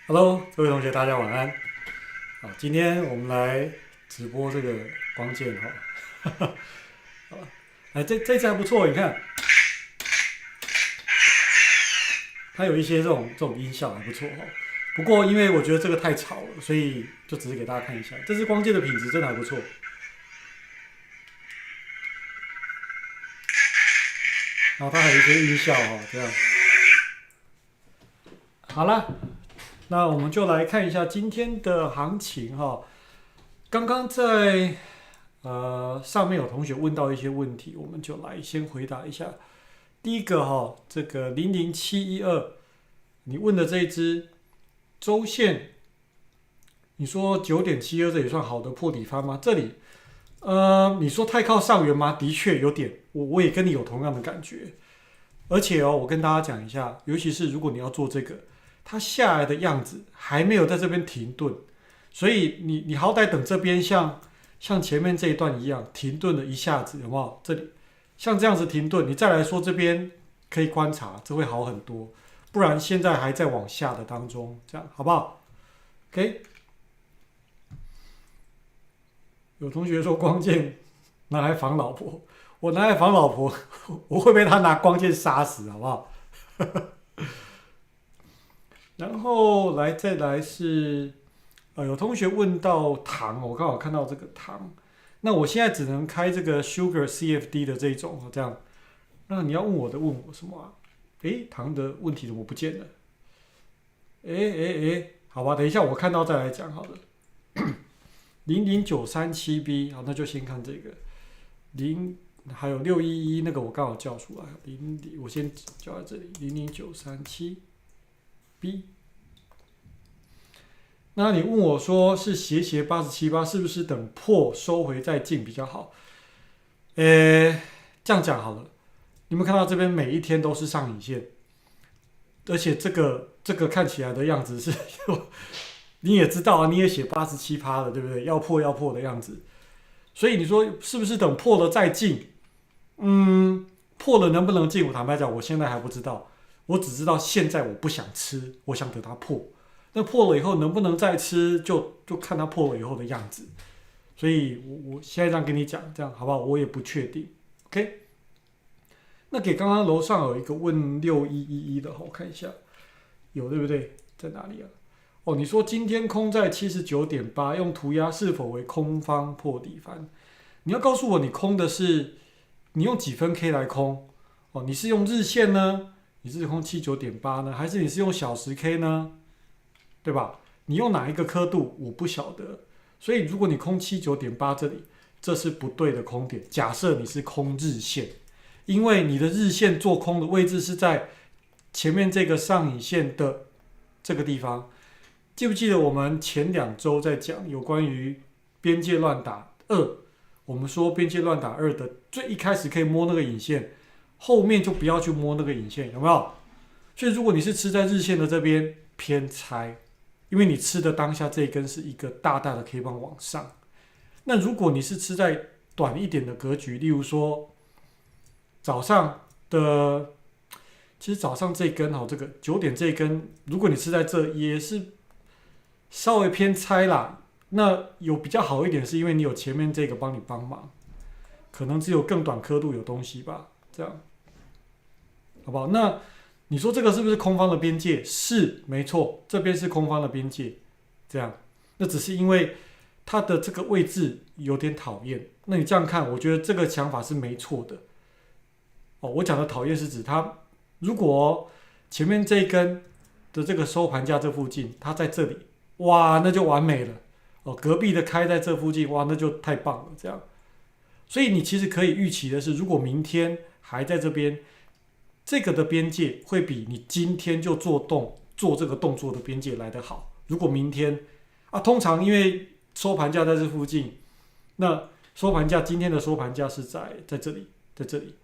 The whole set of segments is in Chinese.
Hello，各位同学，大家晚安。好，今天我们来直播这个光剑哈。哎，这次还不错，你看它有一些这种音效还不错哈。不过因为我觉得这个太吵了，所以就只是给大家看一下，这支光剑的品质真的还不错。然后它还有一些音效哈，这样。好了，那我们就来看一下今天的行情哈。刚刚在上面有同学问到一些问题，我们就来先回答一下。第一个哈，这个00712，你问的这一只周线，你说9.72这也算好的破底翻吗？这里你说太靠上缘吗？的确有点，我也跟你有同样的感觉。而且我跟大家讲一下，尤其是如果你要做这个，它下来的样子还没有在这边停顿，所以你好歹等这边像前面这一段一样停顿了一下子，有没有？这里像这样子停顿，你再来说这边可以观察，这会好很多。不然现在还在往下的当中，这样好不好？OK。有同学说光剑拿来防老婆，我拿来防老婆，我会被他拿光剑杀死，好不好？然后再来是，有同学问到糖，我刚好看到这个糖，那我现在只能开这个 Sugar CFD 的这种，这样。那你要问我什么啊？诶，糖的问题怎么不见了？诶，好吧，等一下我看到再来讲好了。00937B，好，那就先看这个零，还有611那个我刚好叫出来，我先叫在这里00937B。那你问我说是斜878，是不是等破收回再进比较好？这样讲好了，你们看到这边每一天都是上影线，而且这个看起来的样子是，你也知道啊，你也写87%了，对不对？要破的样子，所以你说是不是等破了再进？破了能不能进？我坦白讲，我现在还不知道，我只知道现在我不想吃，我想等它破。那破了以后能不能再吃，就看它破了以后的样子。所以我现在这样跟你讲，这样好不好？我也不确定。OK，那给刚刚楼上有一个问6111的，我看一下，有对不对？在哪里啊？哦，你说今天空在79.8，用涂鸦是否为空方破底翻？你要告诉我你空的是你用几分 K 来空？哦，你是用日线呢？你是空79.8呢？还是你是用小时 K 呢？对吧？你用哪一个刻度我不晓得，所以如果你空79.8这里，这是不对的空点。假设你是空日线，因为你的日线做空的位置是在前面这个上影线的这个地方。记不记得我们前2周在讲有关于边界乱打2？我们说边界乱打2的最一开始可以摸那个影线，后面就不要去摸那个影线，有没有？所以如果你是吃在日线的这边偏猜，因为你吃的当下这一根是一个大大的 K 棒往上。那如果你是吃在短一点的格局，例如说早上的，其实早上这一根这个9点这一根，如果你吃在这也是稍微偏猜啦。那有比较好一点，是因为你有前面这个帮你帮忙，可能只有更短刻度有东西吧，这样，好不好？那你说这个是不是空方的边界？是，没错，这边是空方的边界，这样。那只是因为它的这个位置有点讨厌。那你这样看，我觉得这个想法是没错的。我讲的讨厌是指它如果前面这一根的这个收盘价这附近，它在这里，哇，那就完美了。隔壁的开在这附近，哇，那就太棒了，这样。所以你其实可以预期的是，如果明天还在这边，这个的边界会比你今天就做这个动作的边界来得好。如果明天通常因为收盘价在这附近，那今天的收盘价是在这里，在这里，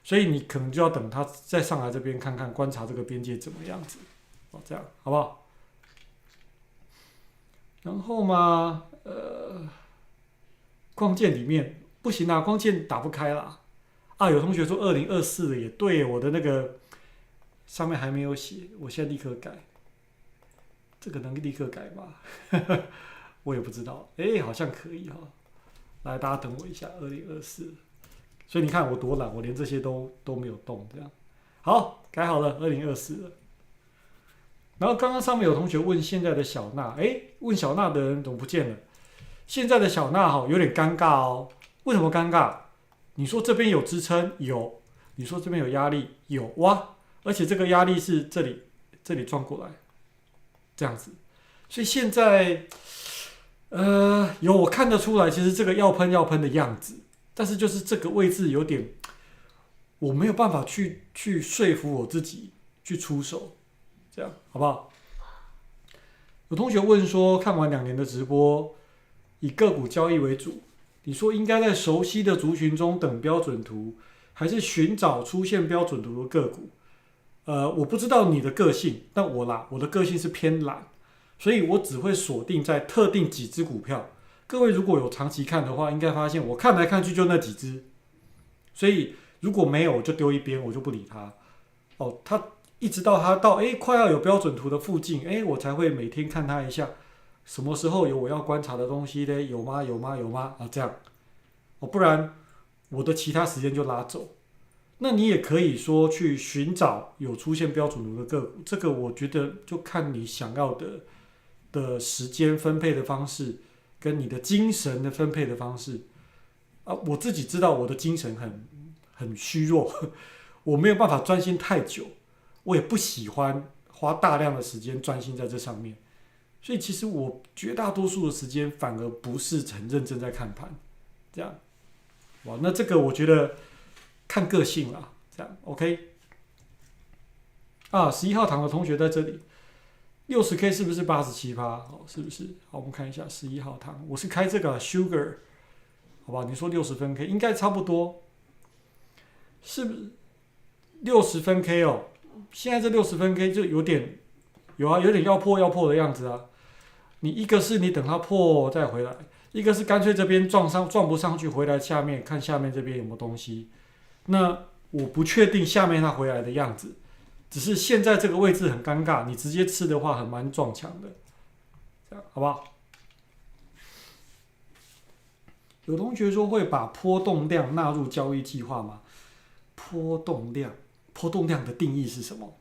所以你可能就要等它再上来这边看看，观察这个边界怎么样子，这样好不好？然后嘛，光剑里面不行啊，光剑打不开啦。有同学说2024的也对，我的那个上面还没有写，我现在立刻改。这个能立刻改吗？我也不知道，好像可以哈。来，大家等我一下，2024。所以你看我多懒，我连这些都没有动，这样。好，改好了，2024了。然后刚刚上面有同学问现在的小娜，问小娜的人怎么不见了？现在的小娜有点尴尬哦。为什么尴尬？你说这边有支撑，有；你说这边有压力，有哇。而且这个压力是这里转过来，这样子。所以现在，有我看得出来，其实这个要喷的样子，但是就是这个位置有点，我没有办法去说服我自己去出手，这样好不好？有同学问说，看完2年的直播，以个股交易为主，你说应该在熟悉的族群中等标准图，还是寻找出现标准图的个股？我不知道你的个性，但我的个性是偏懒，所以我只会锁定在特定几只股票。各位如果有长期看的话，应该发现我看来看去就那几只，所以如果没有我就丢一边，我就不理它。它一直到它到快要有标准图的附近，我才会每天看它一下，什么时候有我要观察的东西呢？有吗？这样，不然我的其他时间就拉走。那你也可以说去寻找有出现标准图的个股，这个我觉得就看你想要的时间分配的方式，跟你的精神的分配的方式。我自己知道我的精神很虚弱，我没有办法专心太久，我也不喜欢花大量的时间专心在这上面，所以其实我绝大多数的时间反而不是很认真在看盘，这样。哇，那这个我觉得看个性啦，这样 OK。11号堂的同学在这里，60K 是不是87%？是不是？好，我们看一下11号堂，我是开这个 Sugar， 好吧？你说60分 K 应该差不多，是不是60分 K 哦？现在这60分 K 就有点要破的样子啊。你一个是你等它破再回来，一个是干脆这边撞不上去，回来下面看下面这边有没有东西。那我不确定下面它回来的样子，只是现在这个位置很尴尬，你直接吃的话很蛮撞墙的，这样好不好？有同学说会把波动量纳入交易计划吗？波动量的定义是什么？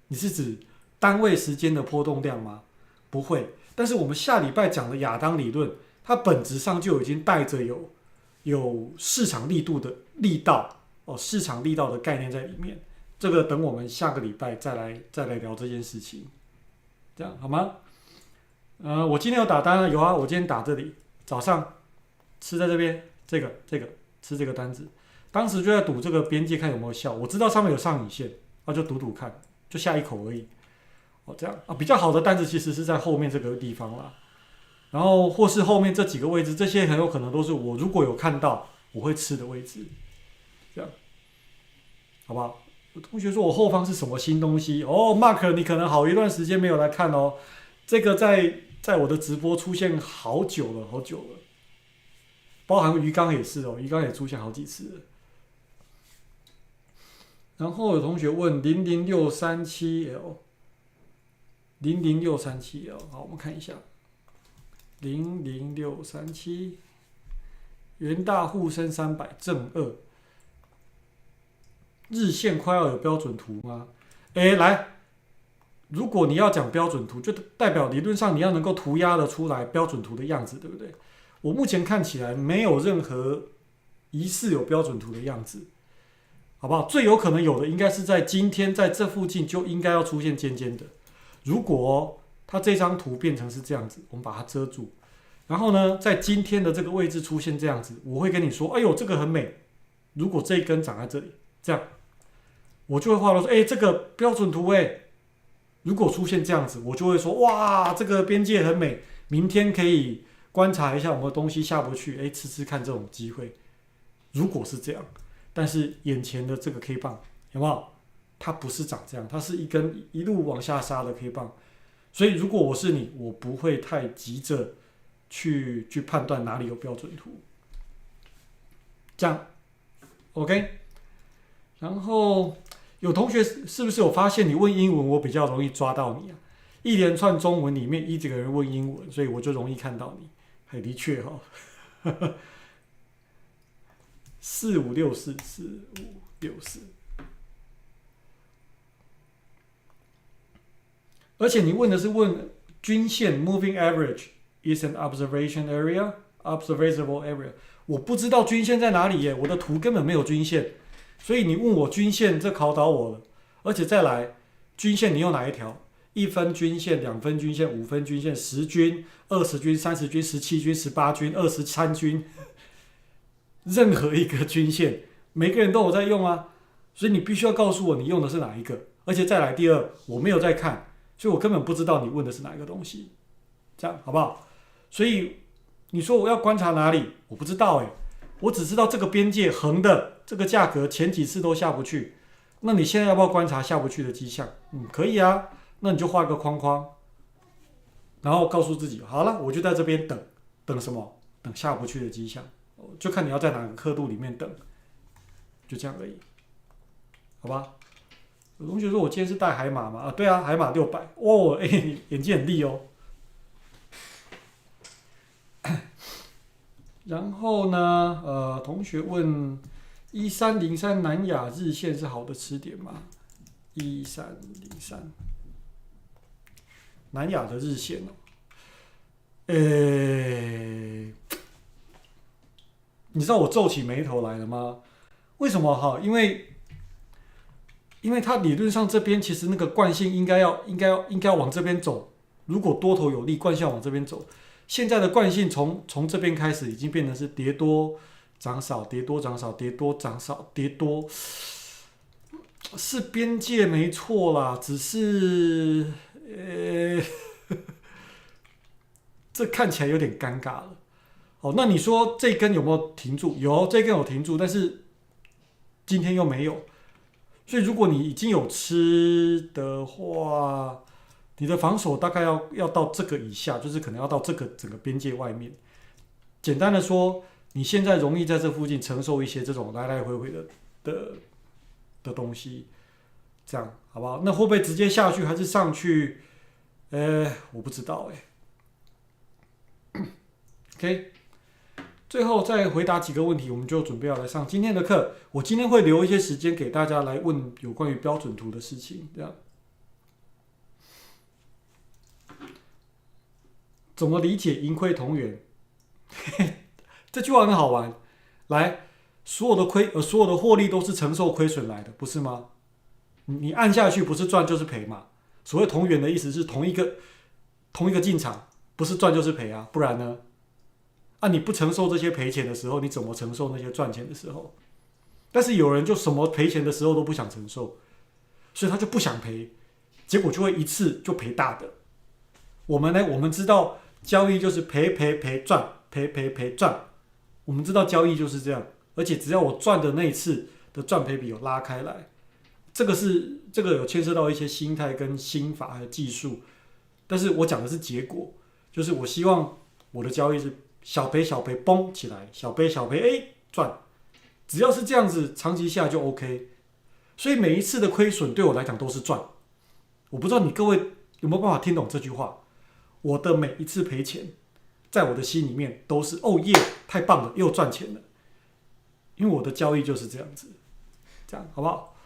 你是指单位时间的波动量吗？不会。但是我们下礼拜讲的亚当理论，它本质上就已经带着有市场力度的力道市场力道的概念在里面。这个等我们下个礼拜再来聊这件事情，这样好吗？我今天有打单啊，有啊，我今天打这里，早上吃在这边，这个吃这个单子，当时就在赌这个边界看有没有效，我知道上面有上影线，就赌看，就下一口而已。这样比较好的单子其实是在后面这个地方啦，然后或是后面这几个位置，这些很有可能都是我如果有看到我会吃的位置，这样，好不好？有同学说我后方是什么新东西？Mark 你可能好一段时间没有来看哦，这个在我的直播出现好久了，包含鱼缸也是鱼缸也出现好几次了。然后有同学问00637L。00637好，我们看一下00637，元大沪深300正2，日线快要有标准图吗？来，如果你要讲标准图，就代表理论上你要能够涂鸦的出来标准图的样子，对不对？我目前看起来没有任何疑似有标准图的样子，好不好？最有可能有的应该是在今天在这附近就应该要出现尖尖的。如果它这张图变成是这样子，我们把它遮住，然后呢，在今天的这个位置出现这样子，我会跟你说，哎呦，这个很美。如果这一根长在这里，这样，我就会画到说，这个标准图如果出现这样子，我就会说，哇，这个边界很美，明天可以观察一下有没有东西下不去，吃看这种机会。如果是这样，但是眼前的这个 K 棒有没有？它不是长这样，它是一根一路往下杀的 K 棒，所以如果我是你，我不会太急着去判断哪里有标准图，这样 OK。然后有同学是不是有发现你问英文我比较容易抓到你啊？一连串中文里面一直有人问英文，所以我就容易看到你。还的确哈，45644564，而且你问的是问均线 ，moving average is an observable area， 我不知道均线在哪里耶，我的图根本没有均线，所以你问我均线，这考倒我了。而且再来，均线你用哪一条？1分均线、2分均线、5分均线、10均、20均、30均、17均、18均、23均，任何一个均线，每个人都有在用啊，所以你必须要告诉我你用的是哪一个。而且再来，第二，我没有在看，所以我根本不知道你问的是哪一个东西，这样好不好？所以你说我要观察哪里，我不知道哎，我只知道这个边界横的这个价格前几次都下不去，那你现在要不要观察下不去的迹象？可以啊。那你就画个框框，然后告诉自己，好了，我就在这边等，等什么？等下不去的迹象，就看你要在哪个刻度里面等，就这样而已，好吧？有同学说我今天是带海马嘛？啊，对啊，海马600，哦，眼睛很利哦。然后呢，同学问1303南亚日线是好的吃点吗？1303。南亚的日线你知道我皱起眉头来了吗？为什么哈？因为它理论上这边其实那个惯性应该要往这边走，如果多头有利，惯性往这边走。现在的惯性从这边开始已经变成是跌多涨少，跌多涨少，跌多涨少，跌多，是边界没错啦，只是这看起来有点尴尬了。那你说这根有没有停住？有，这根有停住，但是今天又没有。所以如果你已经有吃的话，你的防守大概要到这个以下，就是可能要到这个整个边界外面。简单的说，你现在容易在这附近承受一些这种来来回回的东西，这样好不好？那会不会直接下去还是上去？我不知道OK， 最后再回答几个问题，我们就准备要来上今天的课。我今天会留一些时间给大家来问有关于标准图的事情，这样。怎么理解盈亏同源？这句话很好玩。来，所有的获利都是承受亏损来的，不是吗？你按下去不是赚就是赔嘛。所谓同源的意思是同一个进场，不是赚就是赔啊，不然呢？你不承受这些赔钱的时候，你怎么承受那些赚钱的时候？但是有人就什么赔钱的时候都不想承受，所以他就不想赔，结果就会一次就赔大的。我们呢？我们知道交易就是赔赚，赔赚。我们知道交易就是这样，而且只要我赚的那一次的赚赔比有拉开来，这个有牵涉到一些心态跟心法还有技术，但是我讲的是结果，就是我希望我的交易是小赔崩起来，小赔赚，只要是这样子，长期下就 OK。所以每一次的亏损对我来讲都是赚。我不知道你各位有没有办法听懂这句话？我的每一次赔钱，在我的心里面都是耶，太棒了，又赚钱了。因为我的交易就是这样子，这样好不好？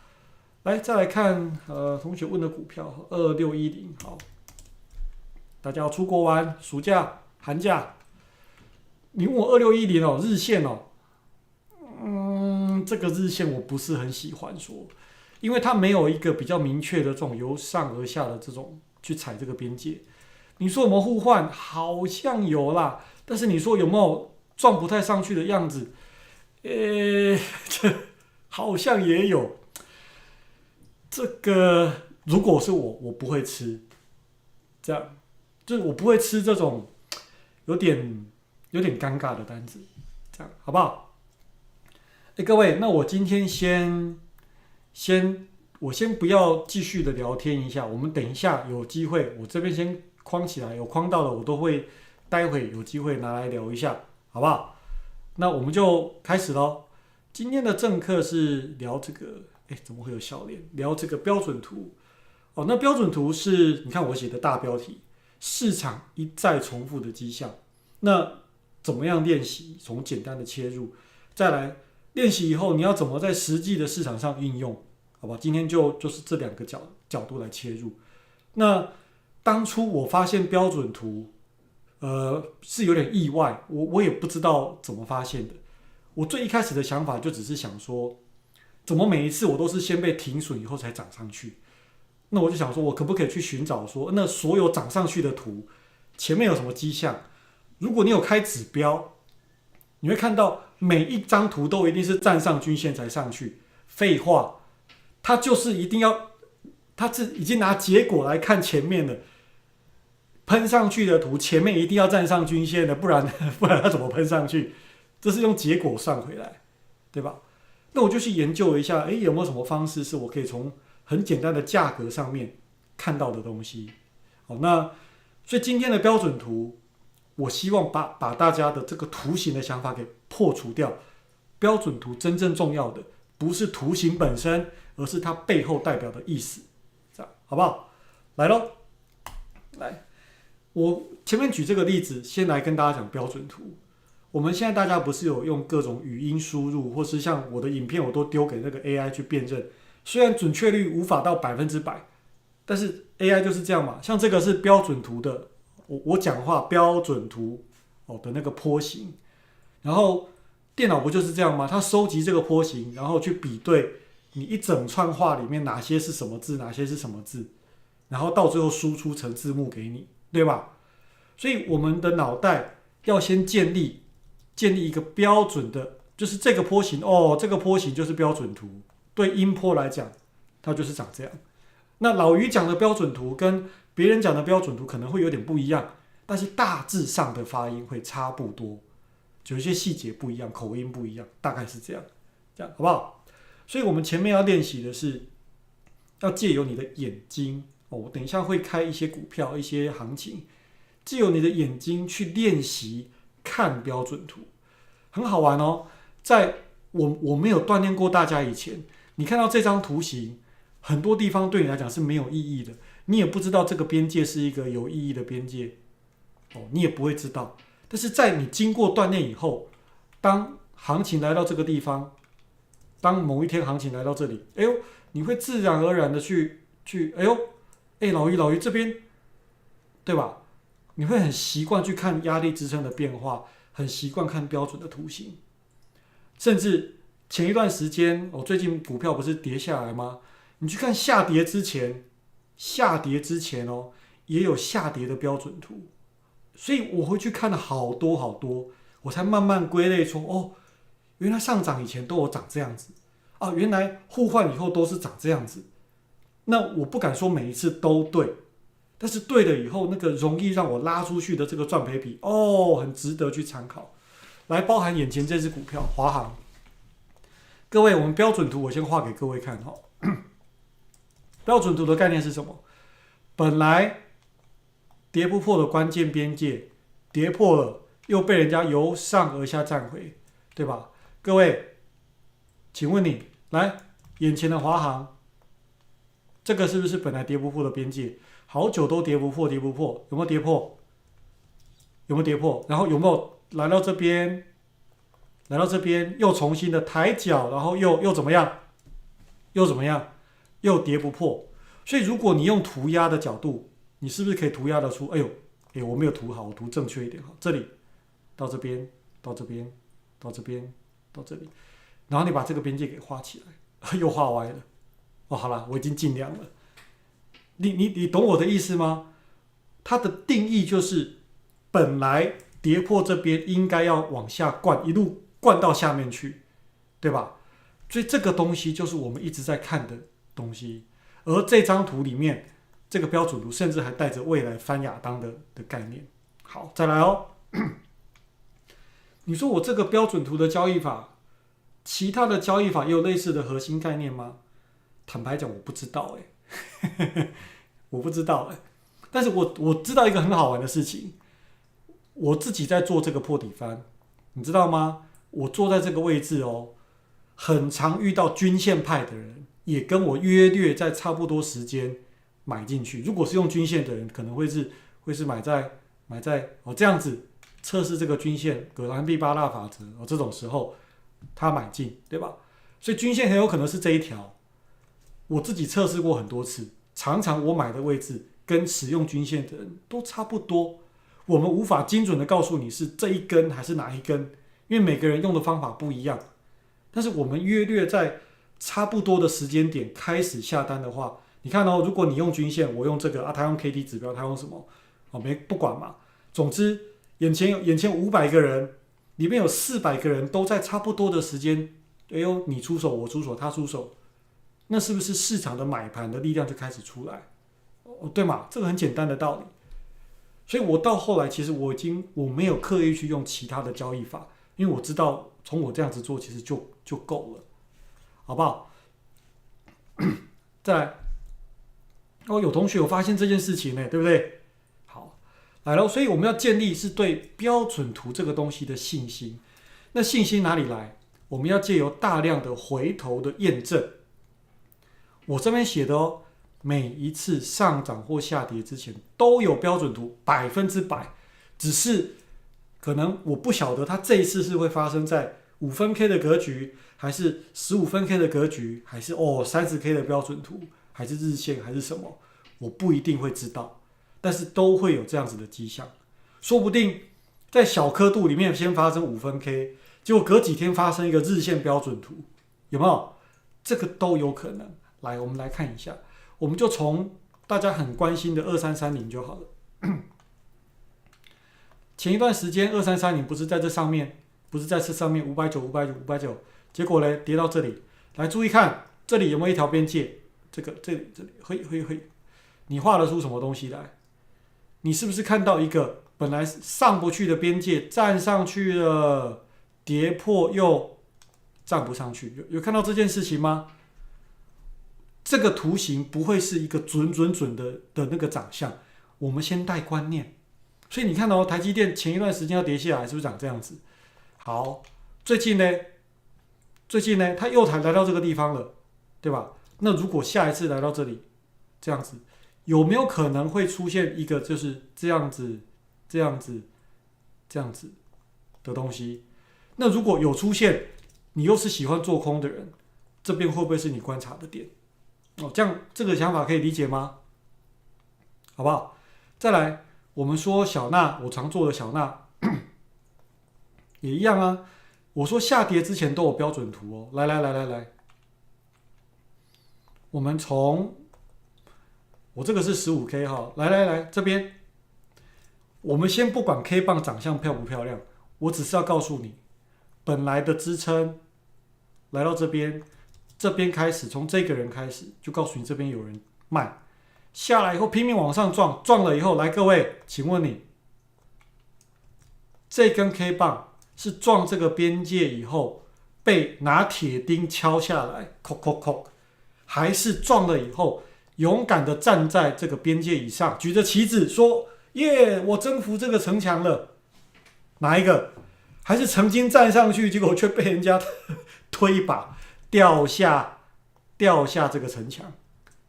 来，再来看同学问的股票2610，好，大家要出国玩，暑假、寒假。你问我2610日线这个日线我不是很喜欢说，因为它没有一个比较明确的这种由上而下的这种去踩这个边界。你说有没有互换？好像有啦，但是你说有没有撞不太上去的样子？好像也有。这个如果是我不会吃，这样就是我不会吃这种有点尴尬的单子，这样好不好？各位，那我今天我先不要继续的聊天一下，我们等一下有机会，我这边先框起来，有框到的我都会待会有机会拿来聊一下，好不好？那我们就开始咯。今天的正课是聊这个，怎么会有笑脸？聊这个标准图。那标准图是你看我写的大标题，市场一再重复的迹象。那怎么样练习？从简单的切入，再来练习以后，你要怎么在实际的市场上运用？好吧，今天就是这两个角度来切入。那当初我发现标准图，是有点意外，我也不知道怎么发现的。我最一开始的想法就只是想说，怎么每一次我都是先被停损以后才涨上去？那我就想说，我可不可以去寻找说，那所有涨上去的图前面有什么迹象？如果你有开指标，你会看到每一张图都一定是站上均线才上去。废话，它就是一定要，它是已经拿结果来看前面的，喷上去的图前面一定要站上均线的，不然它怎么喷上去？这是用结果算回来，对吧？那我就去研究一下，有没有什么方式是我可以从很简单的价格上面看到的东西？好，那所以今天的标准图，我希望把大家的这个图形的想法给破除掉。标准图真正重要的不是图形本身，而是它背后代表的意思，这样好不好？来咯，来，我前面举这个例子，先来跟大家讲标准图。我们现在大家不是有用各种语音输入，或是像我的影片，我都丢给那个 AI 去辨认。虽然准确率无法到100%，但是 AI 就是这样嘛。像这个是标准图的，我讲话标准图的那个波形，然后电脑不就是这样吗？它收集这个波形，然后去比对你一整串话里面哪些是什么字，哪些是什么字，然后到最后输出成字幕给你，对吧？所以我们的脑袋要先建立一个标准的，就是这个波形这个波形就是标准图。对音波来讲，它就是长这样。那老于讲的标准图跟别人讲的标准图可能会有点不一样，但是大致上的发音会差不多，有一些细节不一样，口音不一样，大概是这样，好不好？所以我们前面要练习的是，要借由你的眼睛我等一下会开一些股票、一些行情，借由你的眼睛去练习看标准图，很好玩哦。在我没有锻炼过大家以前，你看到这张图形，很多地方对你来讲是没有意义的，你也不知道这个边界是一个有意义的边界你也不会知道。但是在你经过锻炼以后，当行情来到这个地方，当某一天行情来到这里，你会自然而然的去老于这边，对吧？你会很习惯去看压力支撑的变化，很习惯看标准的图形，甚至前一段时间，最近股票不是跌下来吗？你去看下跌之前也有下跌的标准图，所以我会去看了好多，我才慢慢归类出原来上涨以前都有长这样子原来互换以后都是长这样子。那我不敢说每一次都对，但是对了以后，那个容易让我拉出去的这个赚赔比很值得去参考。来，包含眼前这只股票华航，各位，我们标准图我先画给各位看标准图的概念是什么？本来跌不破的关键边界，跌破了又被人家由上而下站回，对吧？各位，请问你来眼前的华航，这个是不是本来跌不破的边界？好久都跌不破，有没有跌破？然后有没有来到这边又重新的抬脚，然后又怎么样？又跌不破。所以如果你用涂鸦的角度，你是不是可以涂鸦得出？我没有涂好，我涂正确一点这里到这边，到这边，到这边，到这里，然后你把这个边界给画起来，又画歪了。好了，我已经尽量了。你懂我的意思吗？它的定义就是本来跌破这边应该要往下灌，一路灌到下面去，对吧？所以这个东西就是我们一直在看的东西。而这张图里面，这个标准图甚至还带着未来翻亚当的概念。好，再来你说我这个标准图的交易法，其他的交易法也有类似的核心概念吗？坦白讲，我不知道我不知道但是我知道一个很好玩的事情，我自己在做这个破底翻，你知道吗？我坐在这个位置很常遇到均线派的人，也跟我约略在差不多时间买进去。如果是用均线的人，可能会是买在这样子测试这个均线，葛兰碧8大法则这种时候他买进，对吧？所以均线很有可能是这一条。我自己测试过很多次，常常我买的位置跟使用均线的人都差不多。我们无法精准的告诉你是这一根还是哪一根，因为每个人用的方法不一样。但是我们约略在差不多的时间点开始下单的话，你看如果你用均线，我用这个他用 KD 指标，他用什么不管嘛。总之眼前500个人，里面有400个人都在差不多的时间，你出手我出手他出手，那是不是市场的买盘的力量就开始出来？对嘛？这个很简单的道理。所以我到后来其实我没有刻意去用其他的交易法，因为我知道从我这样子做其实就够了，好不好？再来，有同学有发现这件事情呢，对不对？好，来了，所以我们要建立是对标准图这个东西的信心。那信心哪里来？我们要借由大量的回头的验证。我这边写的每一次上涨或下跌之前都有标准图100%，只是可能我不晓得它这一次是会发生在5分 K 的格局，还是15分 K 的格局，还是30 K 的标准图，还是日线，还是什么，我不一定会知道，但是都会有这样子的迹象。说不定在小刻度里面先发生5分 K， 结果隔几天发生一个日线标准图，有没有？这个都有可能。来，我们来看一下。我们就从大家很关心的2330就好了。前一段时间2330不是在这上面590、590，结果呢跌到这里。来注意看，这里有没有一条边界？这里，嘿，你画得出什么东西来？你是不是看到一个本来上不去的边界站上去了，跌破又站不上去？有看到这件事情吗？这个图形不会是一个准的那个长相，我们先带观念。所以你看台积电前一段时间要跌下来，是不是长这样子？好，最近呢，它又来到这个地方了，对吧？那如果下一次来到这里，这样子，有没有可能会出现一个就是这样子的东西？那如果有出现，你又是喜欢做空的人，这边会不会是你观察的点？这样这个想法可以理解吗？好不好？再来，我们说小纳，我常做的小纳也一样啊。我说下跌之前都有标准图来，我们从我这个是15K 哈，来这边，我们先不管 K 棒长相漂不漂亮，我只是要告诉你，本来的支撑来到这边。这边开始，从这个人开始，就告诉你这边有人卖，下来以后拼命往上撞了以后，来各位，请问你，这根 K 棒是撞这个边界以后被拿铁钉敲下来，扣，还是撞了以后勇敢的站在这个边界以上，举着旗子说耶，我征服这个城墙了？哪一个？还是曾经站上去，结果却被人家推一把？掉下这个城墙，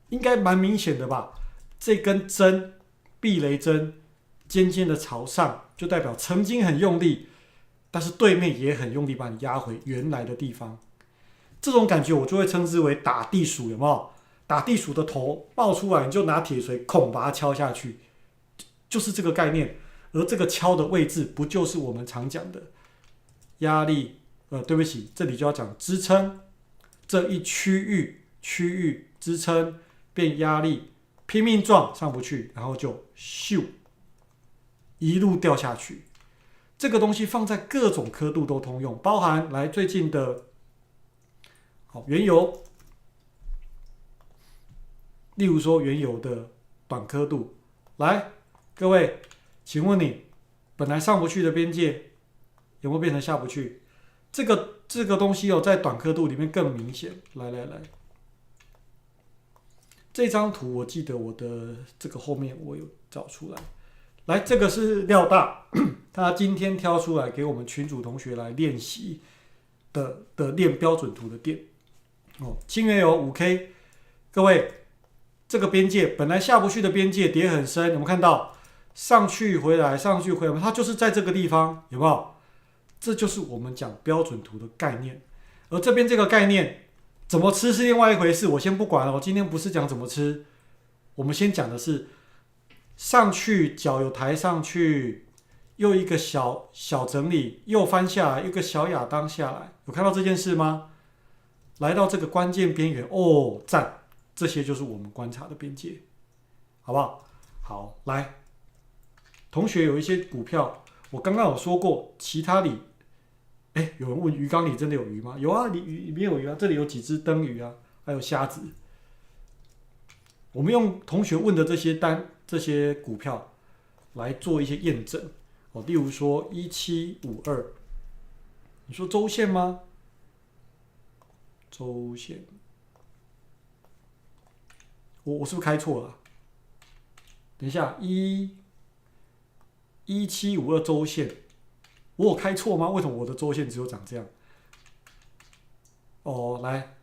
应该蛮明显的吧？这根针，避雷针，尖尖的朝上，就代表曾经很用力，但是对面也很用力把你压回原来的地方。这种感觉我就会称之为打地鼠，有没有？打地鼠的头冒出来，你就拿铁锤孔把它敲下去，就是这个概念。而这个敲的位置，不就是我们常讲的压力？对不起，这里就要讲支撑。这一区域支撑变压力，拼命撞上不去，然后就咻一路掉下去。这个东西放在各种刻度都通用，包含来最近的原油，例如说原油的短刻度，来各位，请问你本来上不去的边界有没有变成下不去？这个东西在短刻度里面更明显。来，这张图我记得我的这个后面我有找出来。来，这个是廖大，他今天挑出来给我们群组同学来练习的练标准图的点。清原油5K，各位这个边界本来下不去的边界跌很深，有没有看到？上去回来，上去回来，它就是在这个地方，有没有？这就是我们讲标准图的概念。而这边这个概念怎么吃是另外一回事，我先不管了。我今天不是讲怎么吃，我们先讲的是上去脚有抬上去，又一个小整理，又翻下来，一个小亚当下来，有看到这件事吗？来到这个关键边缘，哦，赞！这些就是我们观察的边界，好不好？好，来。同学有一些股票，我刚刚有说过，其他里，有人问鱼缸里真的有鱼吗？有啊，里面有鱼啊，这里有几只灯鱼啊，还有虾子。我们用同学问的这些股票来做一些验证哦，例如说1752，你说周线吗？周线，我是不是开错了？等一下1752周线，我有开错吗？为什么我的周线只有长这样？哦，来，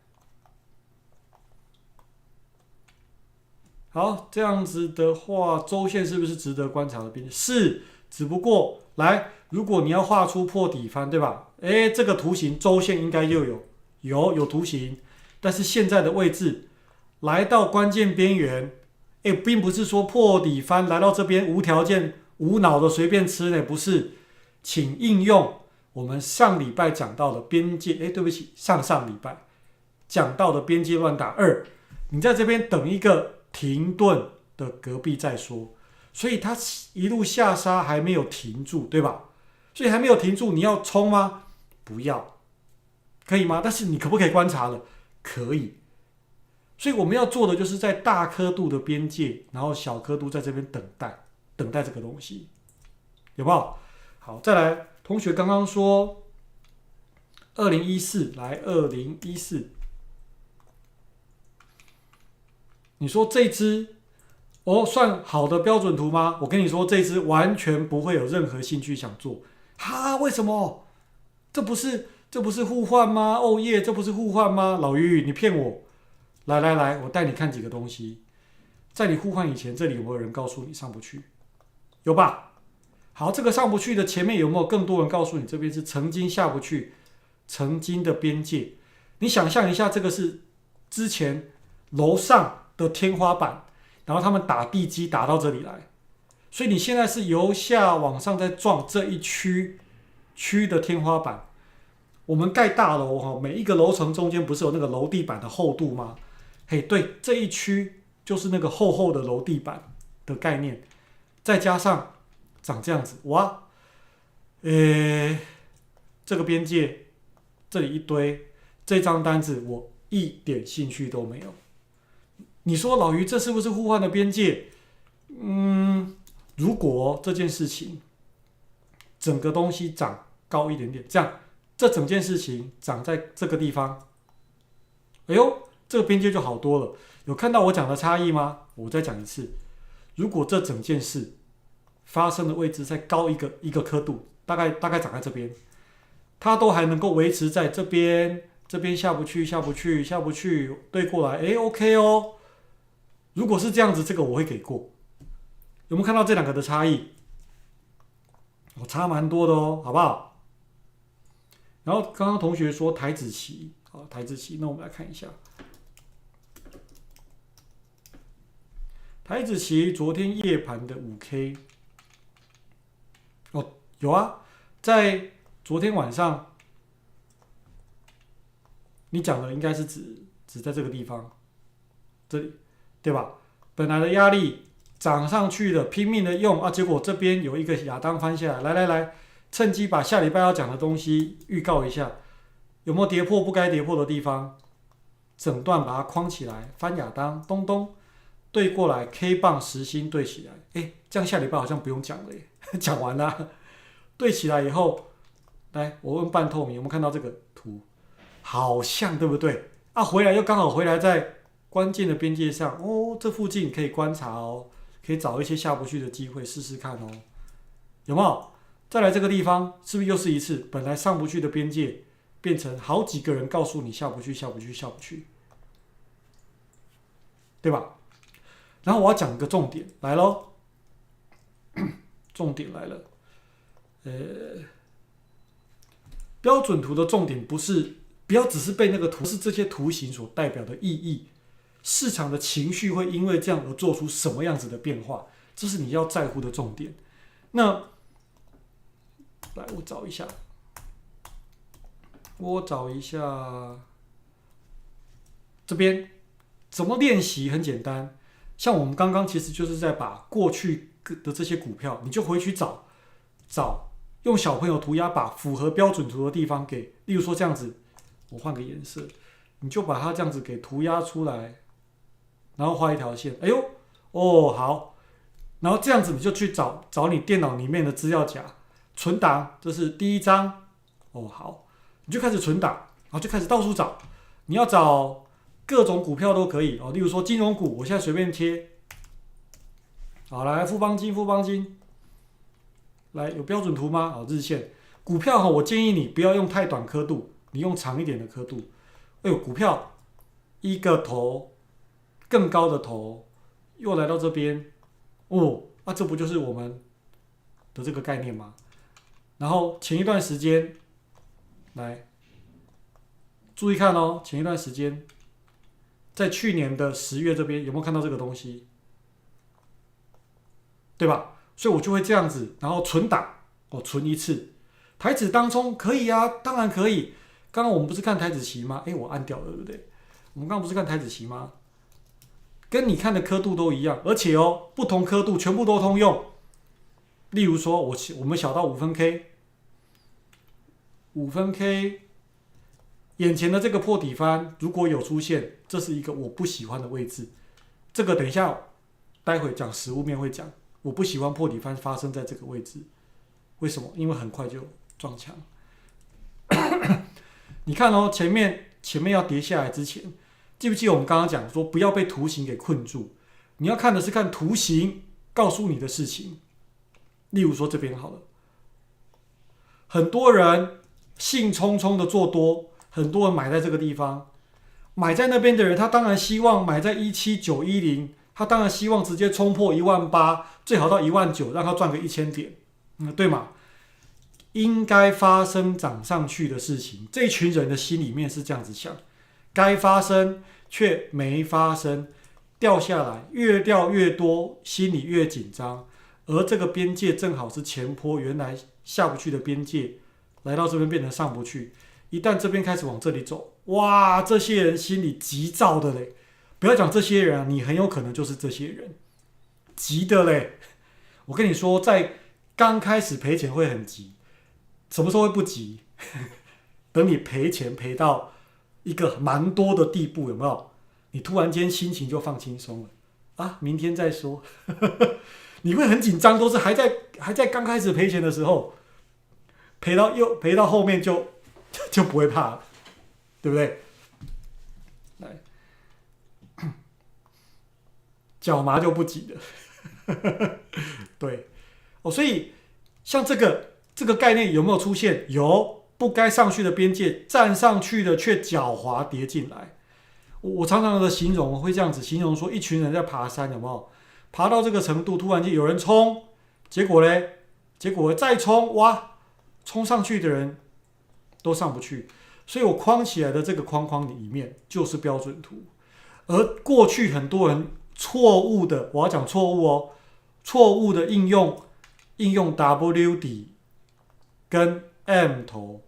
好，这样子的话，周线是不是值得观察的边界？是，只不过来，如果你要画出破底翻，对吧？这个图形周线应该又有图形，但是现在的位置来到关键边缘，并不是说破底翻来到这边无条件。无脑的随便吃呢？不是，请应用我们上礼拜讲到的边界。对不起，上礼拜讲到的边界乱打2，你在这边等一个停顿的隔壁再说。所以它一路下杀还没有停住，对吧？所以还没有停住，你要冲吗？不要，可以吗？但是你可不可以观察了？可以。所以我们要做的就是在大刻度的边界，然后小刻度在这边等待这个东西，有没有？好，再来，同学刚刚说2014，来2014，你说这只算好的标准图吗？我跟你说，这只完全不会有任何兴趣想做。为什么？这不是互换吗？哦耶，这不是互换吗？老于，你骗我！来，我带你看几个东西。在你互换以前，这里有没有人告诉你上不去？有吧？好，这个上不去的前面有没有更多人告诉你这边是曾经下不去，曾经的边界？你想象一下，这个是之前楼上的天花板，然后他们打地基打到这里来，所以你现在是由下往上在撞这一区的天花板。我们盖大楼每一个楼层中间不是有那个楼地板的厚度吗？对，这一区就是那个厚厚的楼地板的概念。再加上长这样子，哇，这个边界这里一堆，这张单子我一点兴趣都没有。你说老于这是不是互换的边界？如果这件事情整个东西长高一点点，这整件事情长在这个地方，这个边界就好多了。有看到我讲的差异吗？我再讲一次。如果这整件事发生的位置再高一个刻度，大概长在这边，它都还能够维持在这边下不去，对过来，OK 哦。如果是这样子，这个我会给过。有没有看到这两个的差异？差蛮多的哦，好不好？然后刚刚同学说台指期，那我们来看一下。台指期昨天夜盘的5K， 有啊，在昨天晚上，你讲的应该是指在这个地方，这里对吧？本来的压力涨上去的，拼命的用结果这边有一个亚当翻下来，来，趁机把下礼拜要讲的东西预告一下，有没有跌破不该跌破的地方？整段把它框起来，翻亚当，咚。对过来 ，K 棒实心对起来，这样下礼拜好像不用讲了耶，讲完了。对起来以后，来，我问半透明，有没有看到这个图？好像对不对？回来又刚好回来在关键的边界上，这附近可以观察哦，可以找一些下不去的机会试试看哦，有没有？再来这个地方，是不是又是一次本来上不去的边界，变成好几个人告诉你下不去，对吧？然后我要讲一个重点来咯，重点来了，标准图的重点不要只是被那个图，是这些图形所代表的意义，市场的情绪会因为这样而做出什么样子的变化，这是你要在乎的重点。那来，我找一下，这边怎么练习？很简单，像我们刚刚其实就是在把过去的这些股票，你就回去找，用小朋友涂鸦把符合标准图的地方给，例如说这样子，我换个颜色，你就把它这样子给涂鸦出来，然后画一条线。哎呦，哦好，然后这样子你就去找你电脑里面的资料夹，存档，这是第一章。哦好，你就开始存档，然后就开始到处找，你要找各种股票都可以哦，例如说金融股，我现在随便贴。好，来富邦金，来有标准图吗？好，日线股票哈，我建议你不要用太短刻度，你用长一点的刻度。哎呦，股票一个头更高的头又来到这边，哦，那这不就是我们的这个概念吗？然后前一段时间，来注意看哦，前一段时间在去年的10月这边有没有看到这个东西？对吧？所以我就会这样子，然后存档，我存一次。台指当冲可以啊，当然可以。刚刚我们不是看台指期吗？我按掉了，对不对？我们刚刚不是看台指期吗？跟你看的刻度都一样，而且哦，不同刻度全部都通用。例如说，我们小到5分 K，5分 K，眼前的这个破底翻如果有出现，这是一个我不喜欢的位置。这个等一下，待会讲实物面会讲。我不喜欢破底翻发生在这个位置，为什么？因为很快就撞墙。你看哦，前面要跌下来之前，记不记得我们刚刚讲说不要被图形给困住？你要看的是看图形告诉你的事情。例如说这边好了，很多人兴冲冲的做多，很多人买在这个地方，买在那边的人，他当然希望买在17910。他当然希望直接冲破18000，最好到19000，让他赚个1000点，对吗？应该发生涨上去的事情，这群人的心里面是这样子想，该发生却没发生，掉下来越掉越多，心里越紧张。而这个边界正好是前波原来下不去的边界，来到这边变成上不去。一旦这边开始往这里走，哇，这些人心里急躁的嘞。不要讲这些人啊，你很有可能就是这些人，急的嘞。我跟你说，在刚开始赔钱会很急，什么时候会不急？等你赔钱赔到一个蛮多的地步，有没有？你突然间心情就放轻松了啊，明天再说。你会很紧张，都是还在刚开始赔钱的时候，赔到后面就不会怕了，对不对？来。脚麻就不急了。对哦，所以像这个概念有没有出现？有，不该上去的边界站上去的却狡猾跌进来。我常常的形容，我会这样子形容说，一群人在爬山，有没有？爬到这个程度，突然间有人冲，结果再冲，哇，冲上去的人都上不去。所以我框起来的这个框框里面就是标准图，而过去很多人错误的，我要讲错误哦，错误的应用 W 底跟 M 头，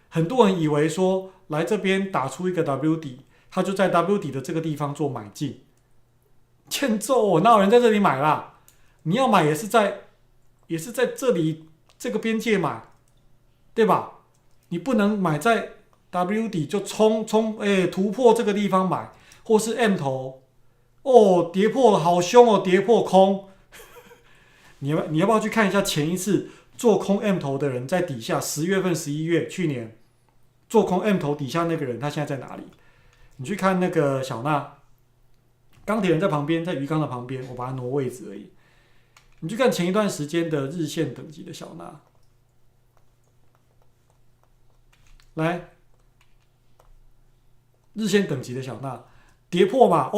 很多人以为说来这边打出一个 W 底，他就在 W 底的这个地方做买进，欠揍，哪有人在这里买啦？你要买也是在这里这个边界买，对吧？你不能买在 W 底就冲突破这个地方买，或是 M 头。哦，跌破了，好凶哦！跌破空，你要不要去看一下前一次做空 M 头的人在底下？10月份、11月去年做空 M 头底下那个人，他现在在哪里？你去看那个小娜，钢铁人在旁边，在鱼缸的旁边，我把它挪位置而已。你去看前一段时间的日线等级的小娜，来，日线等级的小娜跌破嘛，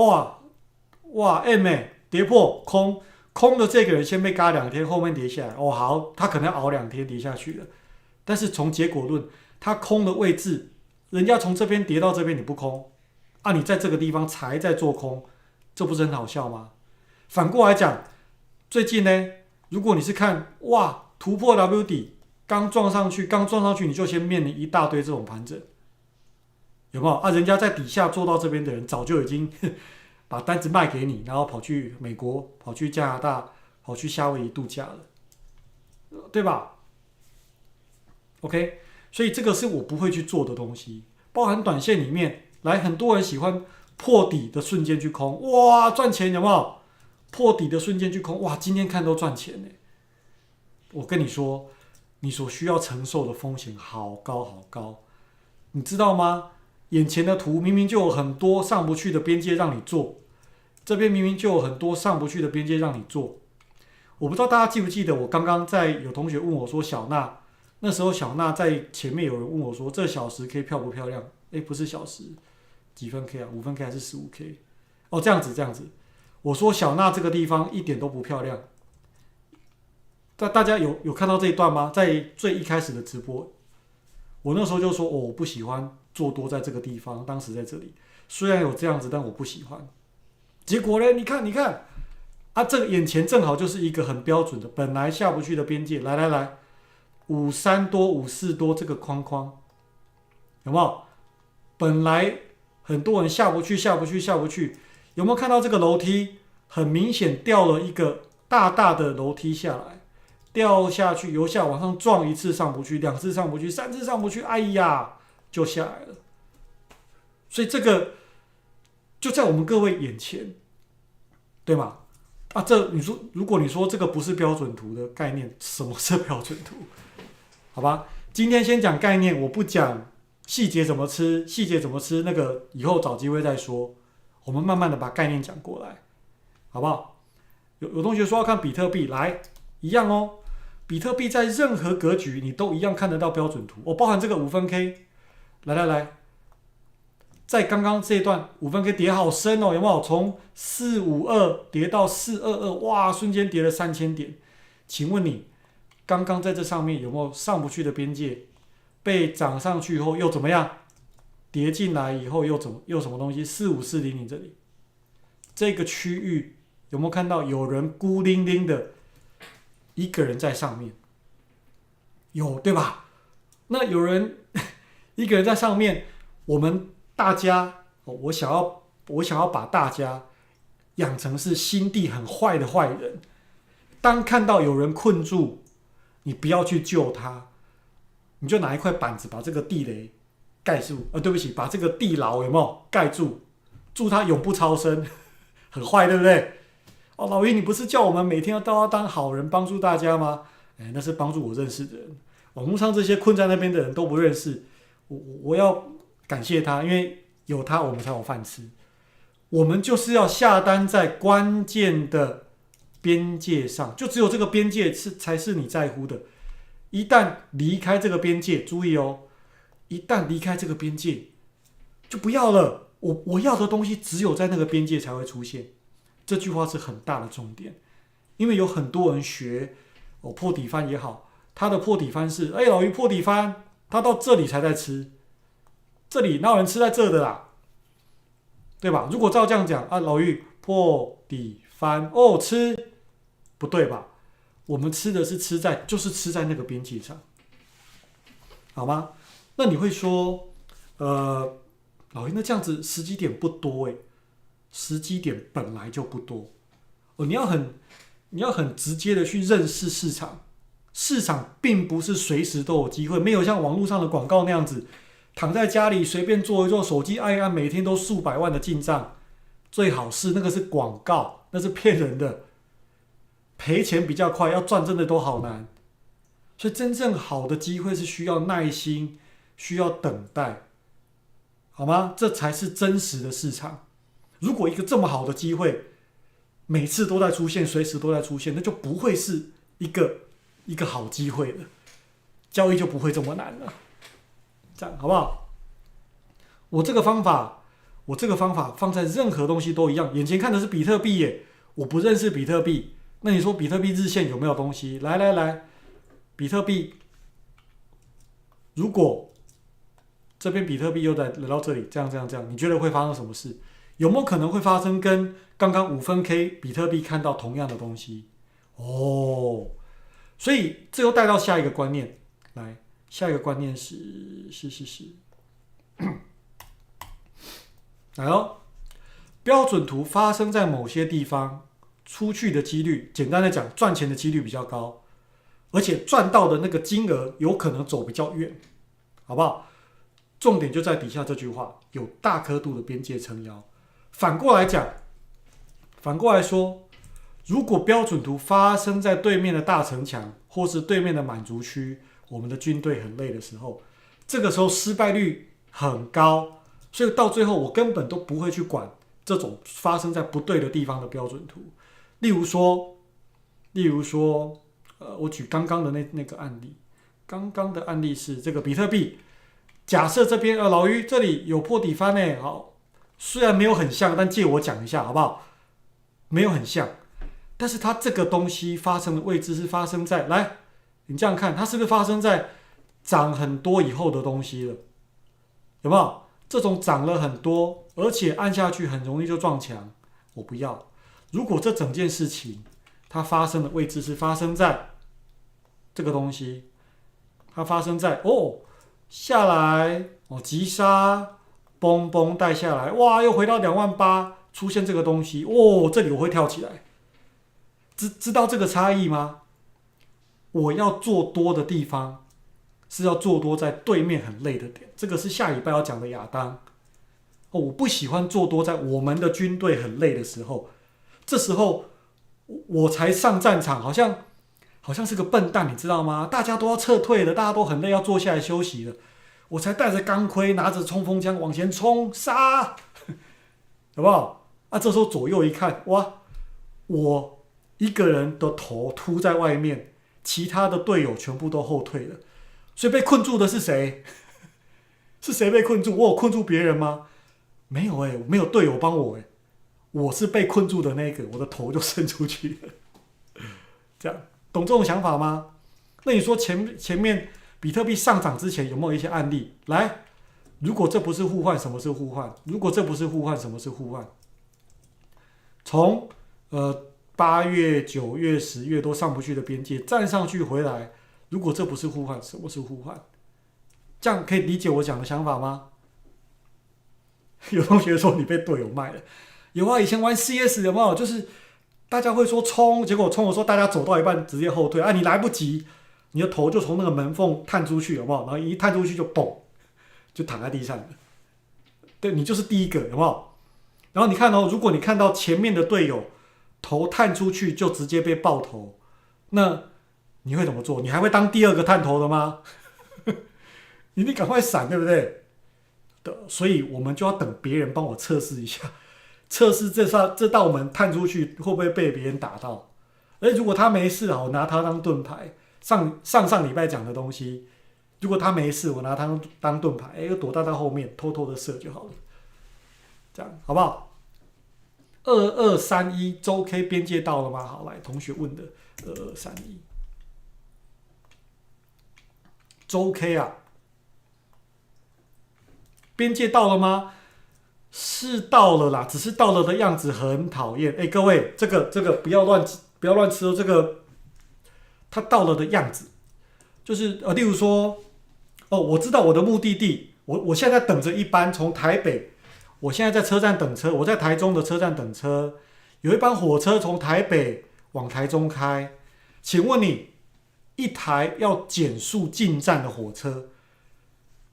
哇 M 跌破空的这个人先被嘎2天，后面跌下来，哦好，他可能要熬2天跌下去了。但是从结果论，他空的位置，人家从这边跌到这边你不空，啊你在这个地方才在做空，这不是很好笑吗？反过来讲，最近呢，如果你是看哇突破 W 底，刚撞上去你就先面临一大堆这种盘整，有没有啊？人家在底下做到这边的人，早就已经把单子卖给你，然后跑去美国、跑去加拿大、跑去夏威夷度假了，对吧 ？OK， 所以这个是我不会去做的东西，包含短线里面，很多人喜欢破底的瞬间去空，哇，赚钱有没有？破底的瞬间去空，哇，今天看都赚钱呢。我跟你说，你所需要承受的风险好高好高，你知道吗？眼前的图明明就有很多上不去的边界让你做，这边明明就有很多上不去的边界让你做。我不知道大家记不记得，我刚刚有同学问我说小纳，那时候小纳在前面有人问我说这小时 K 漂不漂亮？不是小时，几分 K 啊？5分 K 还是15 K？ 哦，这样子。我说小纳这个地方一点都不漂亮。大家有看到这一段吗？在最一开始的直播，我那时候就说，我不喜欢做多在这个地方，当时在这里，虽然有这样子，但我不喜欢。结果呢？你看，啊，这个眼前正好就是一个很标准的，本来下不去的边界，来，53多、54多这个框框，有没有？本来很多人下不去，有没有看到这个楼梯？很明显掉了一个大大的楼梯下来。掉下去，由下往上撞一次上不去，2次上不去，3次上不去，哎呀，就下来了。所以这个就在我们各位眼前，对吗？啊，如果你说这个不是标准图的概念，什么是标准图？好吧，今天先讲概念，我不讲细节怎么吃，那个以后找机会再说。我们慢慢的把概念讲过来，好不好？有同学说要看比特币，来，一样哦。比特币在任何格局你都一样看得到标准图，包含这个5分 K， 来，在刚刚这一段5分 K 跌好深哦，有没有？从452跌到422，哇，瞬间跌了3000点。请问你刚刚在这上面有没有上不去的边界？被涨上去以后又怎么样？跌进来以后又什么东西？45400这里，这个区域有没有看到有人孤零零的？一个人在上面，有对吧？那有人一个人在上面，我们大家，我想要把大家养成是心地很坏的坏人。当看到有人困住，你不要去救他，你就拿一块板子把这个地雷盖住，对不起，把这个地牢有没有盖住，祝他永不超生，很坏，对不对？老于，你不是叫我们每天都要当好人，帮助大家吗？那是帮助我认识的人，网络上这些困在那边的人都不认识，我要感谢他，因为有他我们才有饭吃。我们就是要下单在关键的边界上，就只有这个边界才是你在乎的。一旦离开这个边界，注意哦，一旦离开这个边界，就不要了。我要的东西只有在那个边界才会出现。这句话是很大的重点，因为有很多人学破底翻也好，他的破底翻是老于破底翻，他到这里才在吃，这里哪有人吃在这的啦，对吧？如果照这样讲老于破底翻吃不对吧？我们吃的是吃在那个边界上，好吗？那你会说老于那这样子时机点不多时机点本来就不多你要很直接的去认识市场，市场并不是随时都有机会，没有像网络上的广告那样子，躺在家里随便做一做，手机按一按，每天都数百万的进账，最好是那个是广告，那是骗人的，赔钱比较快，要赚真的都好难。所以真正好的机会是需要耐心，需要等待，好吗？这才是真实的市场。如果一个这么好的机会每次都在出现，随时都在出现，那就不会是一个好机会了，交易就不会这么难了。这样好不好？我这个方法放在任何东西都一样。眼前看的是比特币耶，我不认识比特币，那你说比特币日线有没有东西？来，比特币，如果这边比特币又来到这里，这样，你觉得会发生什么事？有没有可能会发生跟刚刚5分 K 比特币看到同样的东西？哦，所以这又带到下一个观念，来，下一个观念是，来哦，标准图发生在某些地方，出去的几率，简单的讲，赚钱的几率比较高，而且赚到的那个金额有可能走比较远，好不好？重点就在底下这句话，有大刻度的边界撑腰。反过来说，如果标准图发生在对面的大城墙，或是对面的满族区，我们的军队很累的时候，这个时候失败率很高，所以到最后我根本都不会去管这种发生在不对的地方的标准图。例如说，我举刚刚的那个案例，刚刚的案例是这个比特币，假设这边老于这里有破底翻呢，好，虽然没有很像，但借我讲一下好不好？没有很像，但是它这个东西发生的位置是发生在，来，你这样看，它是不是发生在涨很多以后的东西了？有没有？这种涨了很多，而且按下去很容易就撞墙，我不要。如果这整件事情它发生的位置是发生在这个东西，它发生在下来急杀，崩带下来，哇，又回到28000，出现这个东西，这里我会跳起来。知道这个差异吗？我要做多的地方是要做多在对面很累的点，这个是下礼拜要讲的亚当。我不喜欢做多在我们的军队很累的时候，这时候我才上战场，好像是个笨蛋，你知道吗？大家都要撤退了，大家都很累，要坐下来休息了，我才带着钢盔，拿着冲锋枪往前冲，杀，好不好？这时候左右一看，哇，我一个人的头凸在外面，其他的队友全部都后退了，所以被困住的是谁？是谁被困住？我有困住别人吗？没有没有队友帮我我是被困住的那个，我的头就伸出去了。这样懂这种想法吗？那你说前面比特币上涨之前有没有一些案例？来，如果这不是互换，什么是互换？如果这不是互换，什么是互换？从8月、9月、10月都上不去的边界站上去回来，如果这不是互换，什么是互换？这样可以理解我讲的想法吗？有同学说你被队友卖了，有啊，以前玩 CS 有没有？就是大家会说冲，结果冲的时候大家走到一半直接后退你来不及，你的头就从那个门缝探出去，有没有？然后一探出去就嘣，就躺在地上了。对，你就是第一个，有没有？然后你看如果你看到前面的队友头探出去就直接被爆头，那你会怎么做？你还会当第二个探头的吗？你赶快闪，对不对？所以我们就要等别人帮我测试一下，测试这道门探出去会不会被别人打到。如果他没事，我拿他当盾牌。上礼拜讲的东西，如果他没事，我拿他当盾牌，躲到他后面偷偷的射就好了。这样好不好？2231周 K 边界到了吗？好，来同学问的2231周 K 边界到了吗？是到了啦，只是到了的样子很讨厌。各位，这个不要乱吃哦。这个它到了的样子，就是例如说，我知道我的目的地，我现在等着一班从台北，我现在在车站等车，我在台中的车站等车，有一班火车从台北往台中开，请问你，一台要减速进站的火车，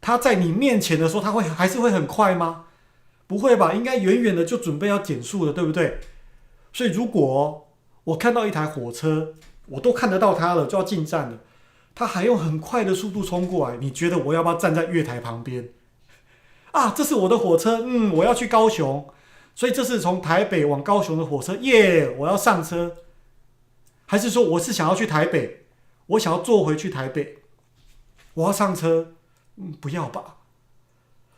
它在你面前的时候，它还是会很快吗？不会吧，应该远远的就准备要减速了，对不对？所以如果我看到一台火车，我都看得到它了，就要进站了，它还用很快的速度冲过来，你觉得我要不要站在月台旁边？这是我的火车，我要去高雄，所以这是从台北往高雄的火车，耶，我要上车。还是说我是想要去台北，我想要坐回去台北，我要上车？不要吧。